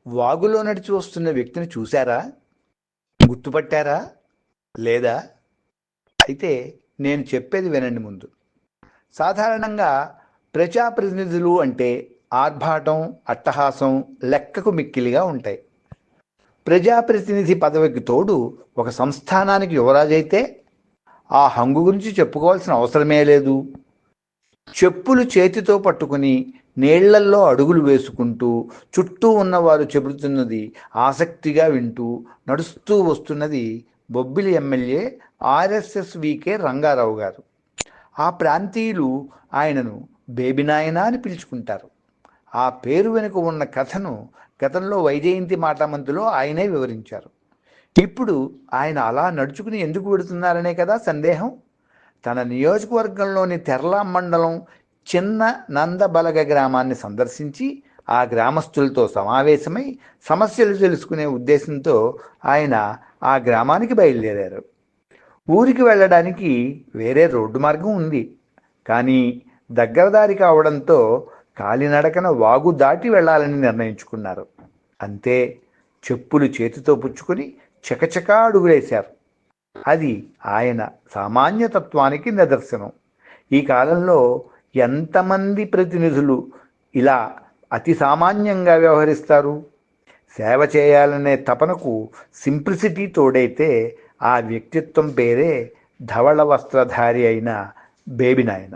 వాగులో నడిచి వస్తున్న వ్యక్తిని చూశారా? గుర్తుపట్టారా? లేదా? అయితే నేను చెప్పేది వినండి ముందు. సాధారణంగా ప్రజాప్రతినిధులు అంటే ఆర్భాటం, అట్టహాసం లెక్కకు మిక్కిలిగా ఉంటాయి. ప్రజాప్రతినిధి పదవికి తోడు ఒక సంస్థానానికి యువరాజైతే ఆ హంగు గురించి చెప్పుకోవాల్సిన అవసరమే లేదు. చెప్పులు చేతితో పట్టుకుని నీళ్లల్లో అడుగులు వేసుకుంటూ చుట్టూ ఉన్నవారు చెబుతున్నది ఆసక్తిగా వింటూ నడుస్తూ వస్తున్నది Bobbili MLA RSS VK Rangarao గారు. ఆ ప్రాంతీయులు ఆయనను బేబినాయన అని పిలుచుకుంటారు. ఆ పేరు వెనుక ఉన్న కథను గతంలో వైజయంతి మాటామంతిలో ఆయనే వివరించారు. ఇప్పుడు ఆయన అలా నడుచుకుని ఎందుకు వెడుతున్నారనే కదా సందేహం. తన నియోజకవర్గంలోని తెర్లా మండలం చిన్న నందబలగ గ్రామాన్ని సందర్శించి ఆ గ్రామస్తులతో సమావేశమై సమస్యలు తెలుసుకునే ఉద్దేశంతో ఆయన ఆ గ్రామానికి బయలుదేరారు. ఊరికి వెళ్ళడానికి వేరే రోడ్డు మార్గం ఉంది, కానీ దగ్గరదారి కావడంతో కాలినడకన వాగు దాటి వెళ్ళాలని నిర్ణయించుకున్నారు. అంతే, చెప్పులు చేతితో పుచ్చుకొని చకచకా అడుగులేశారు. అది ఆయన సామాన్యతత్వానికి నిదర్శనం. ఈ కాలంలో ఎంతమంది ప్రతినిధులు ఇలా అతి సామాన్యంగా వ్యవహరిస్తారు? సేవ చేయాలనే తపనకు సింప్లిసిటీ తోడైతే ఆ వ్యక్తిత్వం పేరే ధవళ వస్త్రధారి అయిన బేబినాయన.